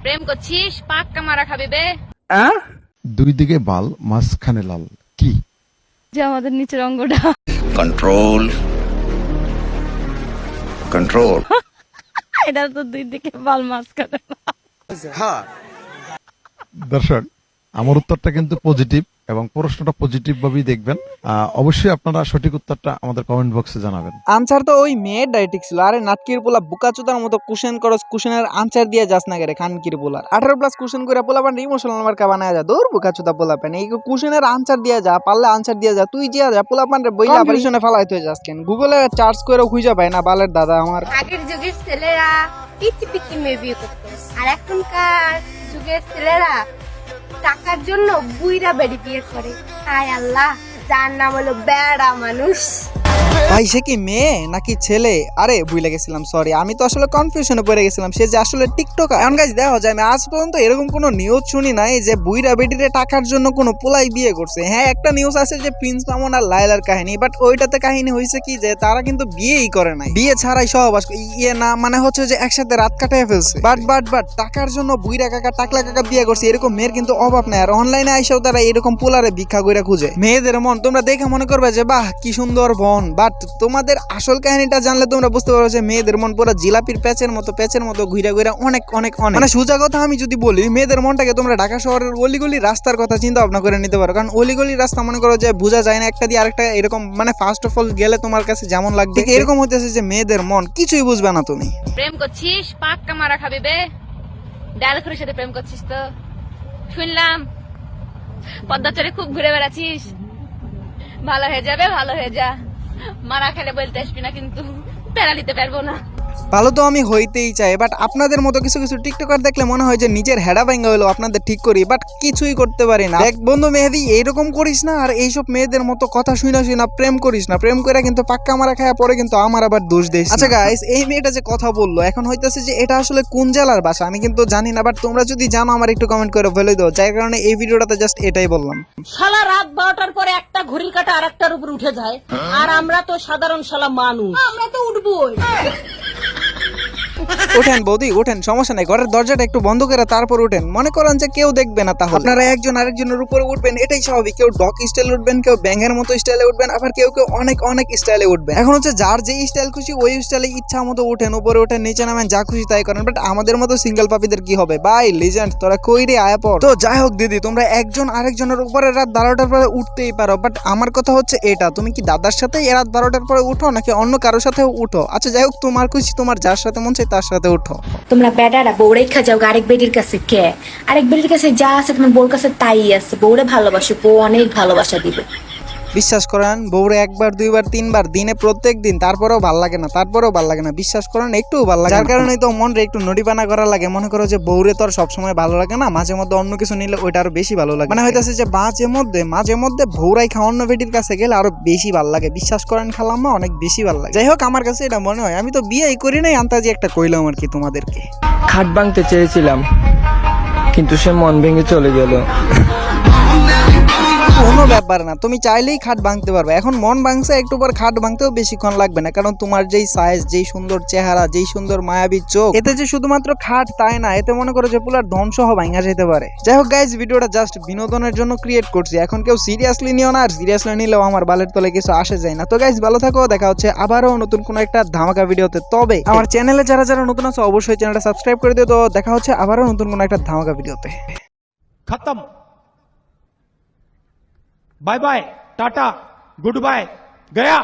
প্রেম করছিস? পাক্কা মারা খাবি বে। দুই দিকে বাল মাঝখানে লাল কি? যে আমাদের নিচের অঙ্গটা। कंट्रोल कंट्रोल এটা তো দুই দিকে বাল মাঝখানে। দর্শক, আমার উত্তরটা কিন্তু পজিটিভ এবং প্রশ্নটা পজিটিভ ভাবেই দেখবেন। অবশ্যই আপনারা সঠিক উত্তরটা আমাদের কমেন্ট বক্সে জানাবেন। আনসার তো ওই মেয়ের ডাইটিক ছিল। আরে নাটকির পোলা বুকাচুদার মতো কুশন করস, কুশনের আনসার দিয়ে যাস না গেরে খানকির পোলার 18+ কুশন করে পোলা পান ইমোশনাল মার্কা বানায় যা। দূর বুকাচুদা পোলা পান এই কুশনের আনসার দিয়ে যা, পারলে আনসার দিয়ে যা। তুই জিয়া যা পোলা পান রে বইলা পরিশনে ফালাইতে যাস কেন? গুগলে চার্জ করে খুঁজে পায় না বালের দাদা আমার। আগের যুগের ছেলেরা পিচি পিচি মেয়ে বিয়ে করতো, আর এখনকার যুগের ছেলেরা টাকার জন্য বুইরা বেড়ি বিয়ে করে। হায় আল্লাহ, যার নাম হলো বেড়া মানুষ। ভাই সে কি মেয়ে নাকি ছেলে? আরে ভুলে গেছিলাম, সরি, আমি তো আসলে কনফিউশনে পড়ে গেছিলাম। সে যে আসলে টিকটক। এখন গাইস দেখা যায় আমি আজ পর্যন্ত এরকম কোনো নিউজ শুনি নাই যে বুইরা বেডিরে টাকার জন্য কোনো পোলাই বিয়ে করছে। হ্যাঁ, একটা নিউজ আছে যে প্রিন্স মামুন আর লায়লার কাহিনী, বাট ওইটাতে কাহিনী হয়েছে কি যে তারা কিন্তু বিয়েই করে নাই, বিয়ে ছাড়াই সহবাস না, মানে হচ্ছে যে একসাথে রাত কাটায় ফেলছে। বাট টাকার জন্য বুইরা কাকা টাকলা কাকা বিয়ে করছে এরকম মেয়ের কিন্তু অভাব নাই। আর অনলাইনে আইসাও তারা এরকম পোলারে ভিক্ষা কইরা খুঁজে। মেয়েদের মন তোমরা দেখে মনে করবে যে বাহ কি সুন্দর বোন, বাট তোমাদের আসল কাহিনীটা জানলে তোমরা বুঝতে পারবে যে মেয়েদের মন পুরো জিলাপির প্যাচের মতো ঘুরা ঘুরা অনেক অনেক অনেক মানে সোজা কথা আমি যদি বলি, মেয়েদের মনটাকে তোমরা ঢাকা শহরের অলিগলি রাস্তার কথা চিন্তা ভাবনা করে নিতে পারো। কারণ অলিগলি রাস্তা মনে করো যে বোঝা যায় না একটা দিয়ে আরেকটা এরকম, মানে ফার্স্ট অফ অল গেলে তোমার কাছে যেমন লাগবে এরকম হইতেছে যে মেয়েদের মন কিছুই বুঝবে না তুমি। প্রেম করছিস? পাক্কা মারা খাবি বে। ডায়ালখুরের সাথে প্রেম করছিস তো শুনলাম। পদ্মা চরে খুব ঘুরে বেড়াচ্ছিস। ভালো হয়ে যাবে, ভালো হয়ে যা। মারা খেলে বলতে আসবি না কিন্তু, প্যারা নিতে পারবো না। ভালো তো আমি হইতেই চাই, বাট আপনাদের মতো কিছু কিছু টিকটকার দেখলে মনে হয় যে নিজের হেডা ভাঙ্গা হইলো আপনাদের ঠিক করি, বাট কিছুই করতে পারি না। এক বন্ধু মেহেদি এইরকম করিস না, আর এইসব মেয়েদের মতো কথা শুনা প্রেম করিস না। প্রেম করে কিন্তু পাক্কা মারা খায়া পরে কিন্তু আমার আবার দোষ দিস। আচ্ছা গাইস, এই মেয়েটা যে কথা বললো এখন হইতেছে যে এটা আসলে কোন জেলার ভাষা আমি কিন্তু জানি না, বাট তোমরা যদি জানো আমার একটু কমেন্ট করে ফেলে দাও। যার কারণে এই ভিডিওটাতে জাস্ট এটাই বললাম। শালা রাত 12টার পরে একটা ঘড়ির কাঁটা আরেকটার উপর উঠে যায়, আর আমরা তো সাধারণ শালা মানুষ, আমরা তো উঠবোই। ওঠেন বৌদি ওঠেন, সমস্যা নাই, ঘরের দরজাটা একটু বন্ধ করে তারপর উঠেন। মনে করেন যে কেউ দেখবে না, তাহলে আপনারা একজন আরেকজনের উপরে উঠবেন, এটাই স্বাভাবিক। কেউ ডক স্টাইলে উঠবেন, কেউ ব্যাঙের মতো স্টাইলে উঠবেন, আবার কেউ কেউ অনেক অনেক স্টাইলে উঠবেন। এখন হচ্ছে যার যে স্টাইল খুশি ওই স্টাইলে ইচ্ছা মতো উঠেন, উপরে ওঠেন, নিচে নামেন, যা খুশি তাই করেন। বাট আমাদের মতো সিঙ্গেল পাপিদের কি হবে? বাই লিজেন্ড, তোরা কই রে আয়া পড়। তো যাই হোক দিদি, তোমরা একজন আরেকজনের উপরে রাত 12টার পরে উঠতেই পারো, বাট আমার কথা হচ্ছে এটা, তুমি কি দাদার সাথে রাত 12টার পরে উঠো নাকি অন্য কারোর সাথে উঠো? আচ্ছা যাই হোক, তোমার খুশি, তোমার যার সাথে মন চাই তার সাথে উঠো। তোমরা বেটারা বউরে খা যাও আরেক বেটির কাছে। কে আরেক বেটির কাছে যা আছে তোমার বউর কাছে তাই আছে। বউরে ভালোবাসো, বউ অনেক ভালোবাসা দিবে। বিশ্বাস করেন, বউরে একবার দুইবার তিনবার দিনে প্রত্যেক দিন, তারপরেও ভাল লাগে না, বিশ্বাস করেন একটুও ভাল লাগে। যার কারণে তো মনরে একটু নড়িপানা করা লাগে। মনে করো যে বউরে তো আর সবসময় ভালো লাগে না, মাঝে মধ্যে অন্য কিছু নিলে ওইটা আরো বেশি ভালো লাগে। মানে হইতেছে যে মাঝে মধ্যে বউরাই খাওয়ানো বেটির কাছে গেলে আরো বেশি ভাল লাগে। বিশ্বাস করেন খালাম্মা, অনেক বেশি ভাল লাগে। যাই হোক, আমার কাছে এটা মনে হয়। আমি তো বিয়েই করি নাই, আন্তাজি একটা কইলাম আর কি তোমাদেরকে। খাট ভাঙতে চেয়েছিলাম কিন্তু সে মন ভেঙে চলে গেল। কোনো ব্যাপার না, তুমি চাইলেই খাট ভাঙতে পারবে। এখন মন ভাঙছে, একটু পর খাট ভাঙতেও বেশিক্ষণ লাগবে না, কারণ তোমার যেই সাইজ, যেই সুন্দর চেহারা, যেই সুন্দর মায়াবী চোখ, এতে যে শুধুমাত্র খাট তাই না, এতে মনে করো যে পুলার ধ্বংস ভাঙা যেতে পারে। যাই হোক গাইজ, ভিডিওটা জাস্ট বিনোদনের জন্য ক্রিয়েট করছি। এখন কেউ সিরিয়াসলি নিও না, আর সিরিয়াসলি নিলেও আমার বালের তলে কিছু আসে যায় না। তো গাইজ ভালো থাকো, দেখা হচ্ছে আবারও নতুন কোনো একটা ধামাকা ভিডিওতে। তবে আমার চ্যানেলে যারা যারা নতুন আছে অবশ্যই চ্যানেলটা সাবস্ক্রাইব করে দিও। তো দেখা হচ্ছে আবারও নতুন কোনো একটা ধামাকা ভিডিওতে। खत्म, bye bye, tata, good bye, गया।